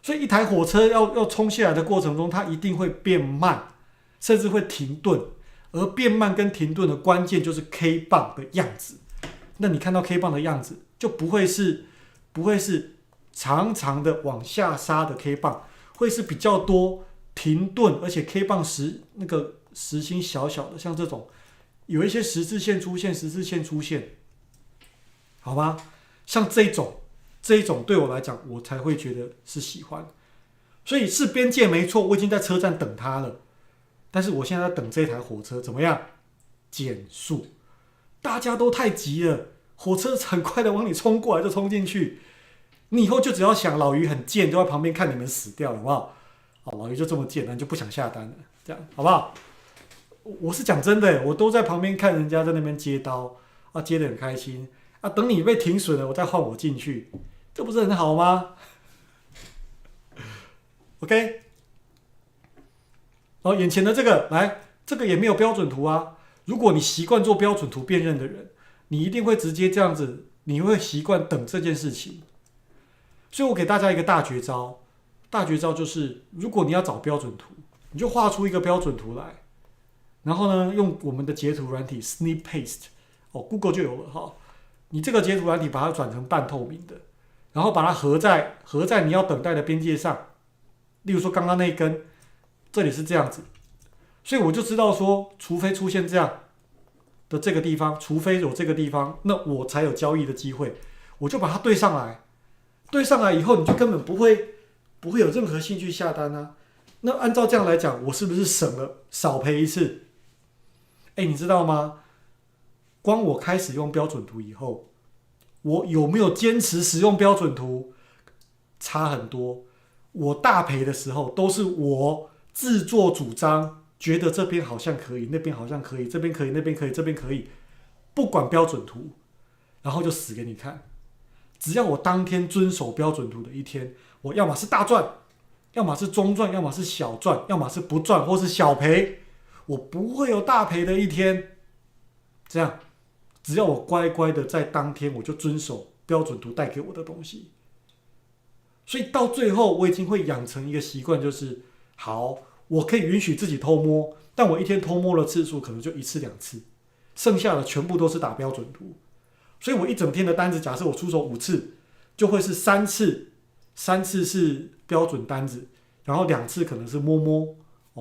所以一台火车要冲下来的过程中，它一定会变慢，甚至会停顿，而变慢跟停顿的关键就是 K 棒的样子。那你看到 K 棒的样子，就不会是长长的往下杀的 K 棒，会是比较多停顿，而且 K 棒那个时心小小的，像这种有一些十字线出现，好吗？像这种对我来讲，我才会觉得是喜欢。所以是边界没错，我已经在车站等它了，但是我现在在等这台火车怎么样？减速。大家都太急了，火车很快的往你冲过来就冲进去，你以后就只要想老于很贱，就在旁边看你们死掉，好不好？老于就这么贱，那就不想下单了，这样好不好？我是讲真的，我都在旁边看人家在那边接刀啊，接得很开心啊，等你被停损了，我再换我进去，这不是很好吗？OK， 眼前的这个来，这个也没有标准图啊。如果你习惯做标准图辨认的人，你一定会直接这样子，你会习惯等这件事情。所以我给大家一个大绝招，就是，如果你要找标准图，你就画出一个标准图来，然后呢，用我们的截图软体 Snip Paste， Google 就有了哈。你这个截图软体把它转成半透明的，然后把它合在你要等待的边界上。例如说刚刚那一根，这里是这样子，所以我就知道说，除非出现这样的这个地方，除非有这个地方，那我才有交易的机会。我就把它对上来，对上来以后，你就根本不会有任何兴趣下单啊。那按照这样来讲，我是不是省了少赔一次？你知道吗？光我开始用标准图以后，我有没有坚持使用标准图，差很多。我大赔的时候，都是我自作主张，觉得这边好像可以，那边好像可以，这边可以，那边可以，这边可以，不管标准图，然后就死给你看。只要我当天遵守标准图的一天，我要么是大赚，要么是中赚，要么是小赚，要么是不赚或是小赔，我不会有大赔的一天。这样，只要我乖乖的在当天，我就遵守标准图带给我的东西。所以到最后，我已经会养成一个习惯，就是好，我可以允许自己偷摸，但我一天偷摸的次数可能就1次2次，剩下的全部都是打标准图。所以我一整天的单子，假设我出手5次，就会是3次是标准单子，然后2次可能是摸，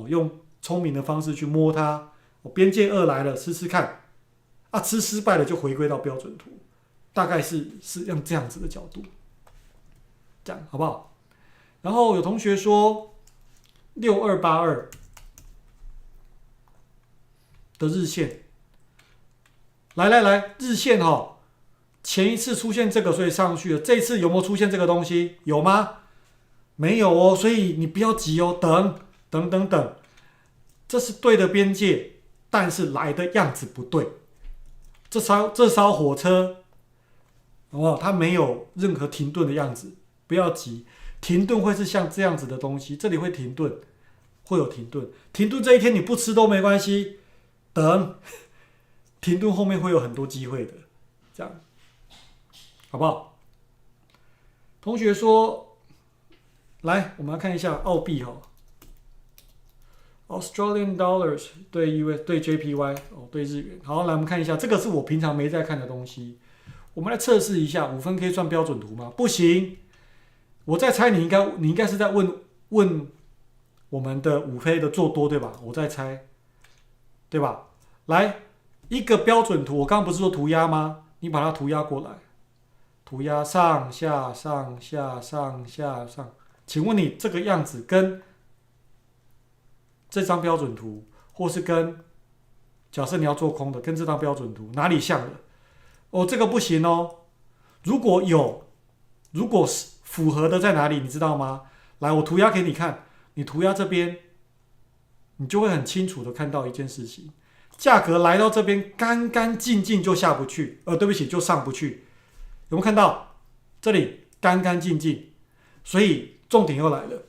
用聪明的方式去摸它。边界2来了，试试看，吃失败了就回归到标准图，大概是用这样子的角度。这样好不好？然后有同学说6282的日线，来，日线前一次出现这个，所以上去了。这一次有没有出现这个东西？有吗？没有哦，所以你不要急哦，等，这是对的边界，但是来的样子不对。这艘火车，它没有任何停顿的样子。不要急，停顿会是像这样子的东西，这里会停顿，会有停顿。停顿这一天你不吃都没关系，等停顿后面会有很多机会的，这样好不好？同学说，来，我们来看一下澳币Australian dollars 对 US 对 JPY 对日元。好，来我们看一下，这个是我平常没在看的东西。我们来测试一下，5分可以算标准图吗？不行。我在猜你应该是在问我们的5飞的做多对吧？我在猜，对吧？来一个标准图，我刚刚不是说涂鸦吗？你把它涂鸦过来，涂鸦上下上下上下上，请问你这个样子跟这张标准图，或是跟假设你要做空的，跟这张标准图哪里像了？这个不行哦。如果是符合的在哪里，你知道吗？来，我涂鸦给你看。你涂鸦这边，你就会很清楚的看到一件事情：价格来到这边，干干净净就下不去，对不起，就上不去。有没有看到？这里干干净净。所以重点又来了，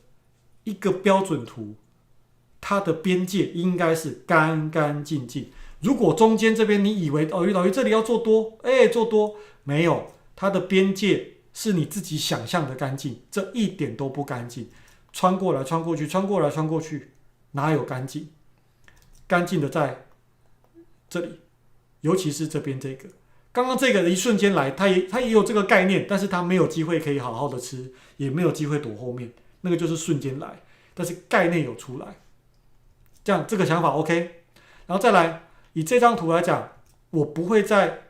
一个标准图，它的边界应该是干干净净。如果中间这边你以为老于这里要做多，做多，没有，它的边界是你自己想象的干净，这一点都不干净，穿过来穿过去，穿过来穿过去，哪有干净？干净的在这里，尤其是这边这个，刚刚这个的一瞬间来，它也有这个概念，但是它没有机会可以好好的吃，也没有机会躲后面，那个就是瞬间来，但是概念有出来，这样这个想法 OK， 然后再来以这张图来讲，我不会在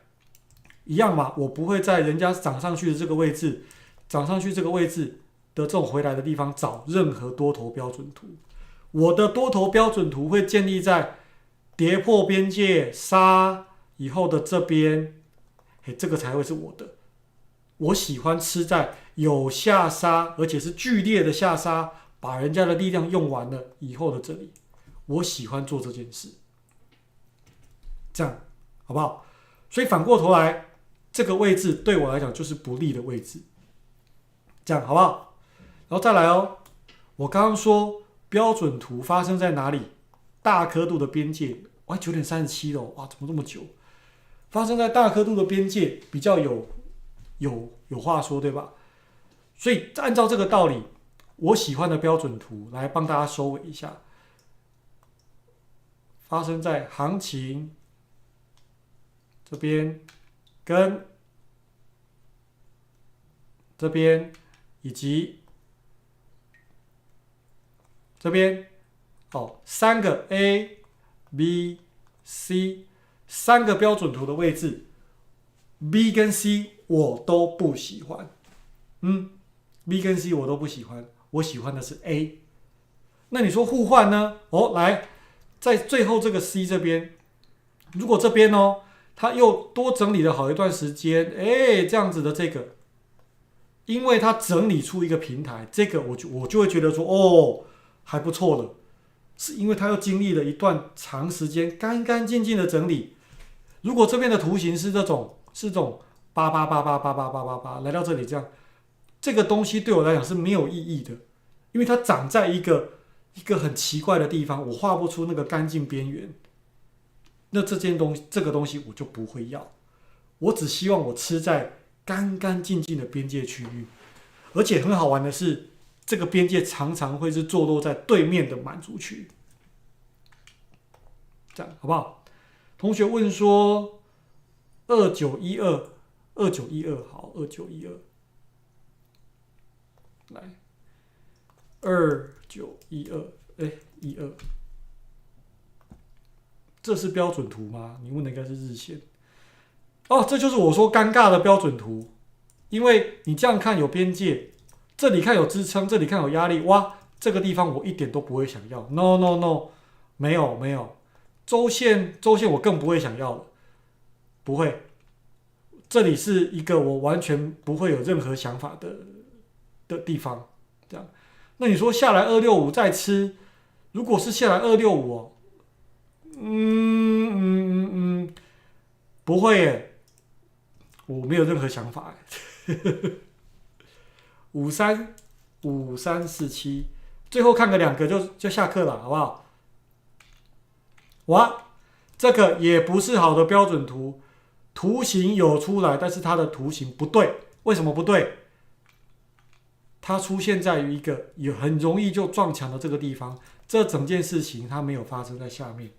一样嘛，我不会在人家涨上去的这个位置，涨上去这个位置的这种回来的地方找任何多头标准图，我的多头标准图会建立在跌破边界杀以后的这边，这个才会是我的。我喜欢吃在有下杀，而且是剧烈的下杀，把人家的力量用完了以后的这里，我喜欢做这件事，这样好不好？所以反过头来，这个位置对我来讲就是不利的位置，这样好不好？然后再来哦，我刚刚说标准图发生在哪里？大刻度的边界，哇，9:37了，哇，怎么这么久？发生在大刻度的边界比较有话说，对吧？所以按照这个道理，我喜欢的标准图来帮大家收尾一下，发生在行情这边跟这边以及这边，三个 A、B、C 三个标准图的位置 ，B 跟 C 我都不喜欢。B 跟 C 我都不喜欢，我喜欢的是 A。那你说互换呢？来，在最后这个 C 这边，如果这边它又多整理了好一段时间，这样子的这个，因为它整理出一个平台，这个我就会觉得说，还不错了，是因为它又经历了一段长时间干干净净的整理。如果这边的图形是这种888888888来到这里这样，这个东西对我来讲是没有意义的，因为它长在一个很奇怪的地方，我画不出那个干净边缘。那这个东西我就不会要，我只希望我吃在干干净净的边界区域，而且很好玩的是，这个边界常常会是坐落在对面的满足区，这样好不好？同学问说2912好，2912来，2912，12，这是标准图吗？你问的应该是日线。这就是我说尴尬的标准图，因为你这样看有边界，这里看有支撑，这里看有压力，哇，这个地方我一点都不会想要 ，no， 没有，周线我更不会想要了，不会，这里是一个我完全不会有任何想法的地方，这样。那你说下来265再吃，如果是下来265不会耶，我没有任何想法耶。5347，最后看个2个就下课了，好不好？哇，这个也不是好的标准图，图形有出来，但是它的图形不对，为什么不对？它出现在于一个也很容易就撞墙的这个地方，这整件事情它没有发生在下面，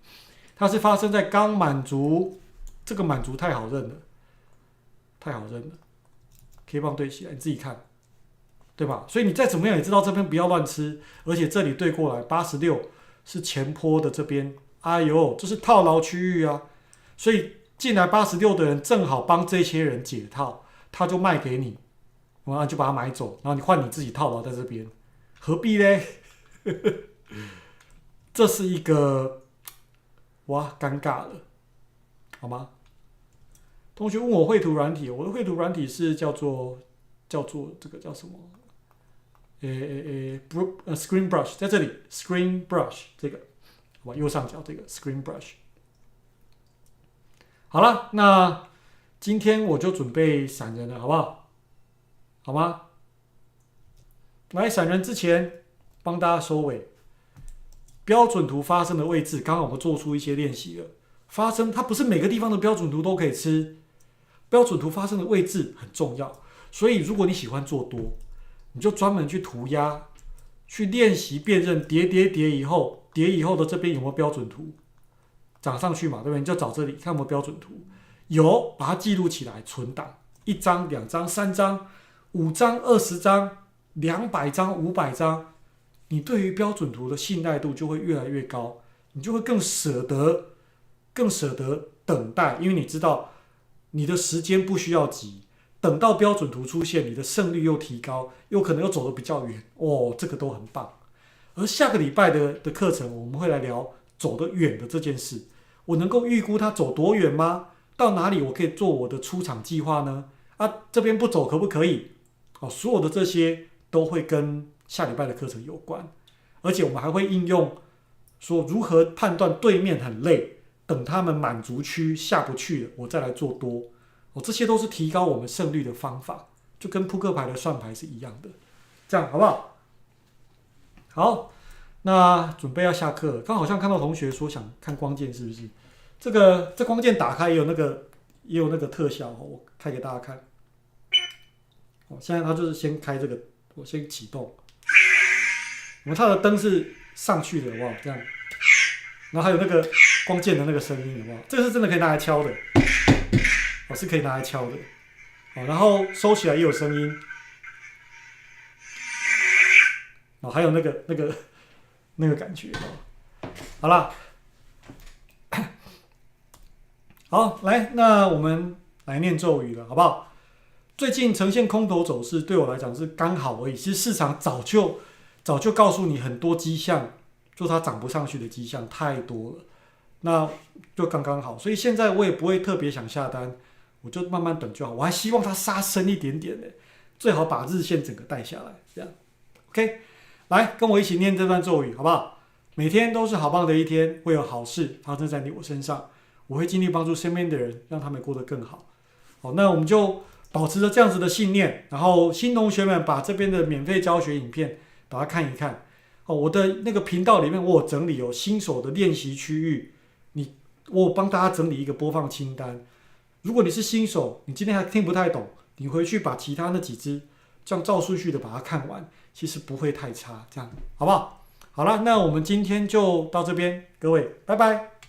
它是发生在刚满足，这个满足太好认了，K 棒对起来，你自己看，对吧？所以你再怎么样也知道这边不要乱吃，而且这里对过来86是前坡的这边，哎呦，这是套牢区域啊，所以进来86的人正好帮这些人解套，他就卖给你。然后就把它买走，然后你换你自己套牢在这边，何必呢？这是一个尴尬了，好吗？同学问我绘图软体，我的绘图软体是叫做这个叫什么？Screen Brush， 在这里 Screen Brush 这个，好吧，右上角这个 Screen Brush。好了，那今天我就准备闪人了，好不好？好吗？来闪人之前，帮大家收尾。标准图发生的位置，刚刚我们做出一些练习了。它不是每个地方的标准图都可以吃，标准图发生的位置很重要。所以如果你喜欢做多，你就专门去涂鸦，去练习辨认叠以后的这边有没有标准图。涨上去嘛，对不对？你就找这里看有没有标准图，有把它记录起来，存档，1张、2张、3张、5张、20张、200张、500张，你对于标准图的信赖度就会越来越高，你就会更舍得等待，因为你知道你的时间不需要急，等到标准图出现，你的胜率又提高，有可能又走得比较远哦，这个都很棒。而下个礼拜的课程，我们会来聊走得远的这件事。我能够预估它走多远吗？到哪里我可以做我的出场计划呢？这边不走可不可以？所有的这些都会跟下礼拜的课程有关，而且我们还会应用说如何判断对面很累，等他们满足区下不去了，我再来做多。这些都是提高我们胜率的方法，就跟扑克牌的算牌是一样的。这样好不好？好，那准备要下课了，刚好像看到同学说想看光剑，是不是？这光剑打开也有那个特效，我开给大家看。现在它就是先开这个，我先启动。它的灯是上去的，好不好？这样，然后还有那个光剑的那个声音，好不好？这个是真的可以拿来敲的，是可以拿来敲的。然后收起来也有声音，还有那个感觉。好啦，好，来，那我们来念咒语了，好不好？最近呈现空头走势，对我来讲是刚好而已。其实市场早就告诉你很多迹象，就它涨不上去的迹象太多了，那就刚刚好。所以现在我也不会特别想下单，我就慢慢等就好。我还希望它杀深一点点的，最好把日线整个带下来，这样 OK。来，跟我一起念这段咒语，好不好？每天都是好棒的一天，会有好事发生在我身上。我会尽力帮助身边的人，让他们过得更好。好，那我们就保持着这样子的信念，然后新同学们把这边的免费教学影片把它看一看。我的那个频道里面我有整理新手的练习区域，我有帮大家整理一个播放清单。如果你是新手，你今天还听不太懂，你回去把其他那几支这样照顺序的把它看完，其实不会太差，这样好不好？好了，那我们今天就到这边，各位拜拜。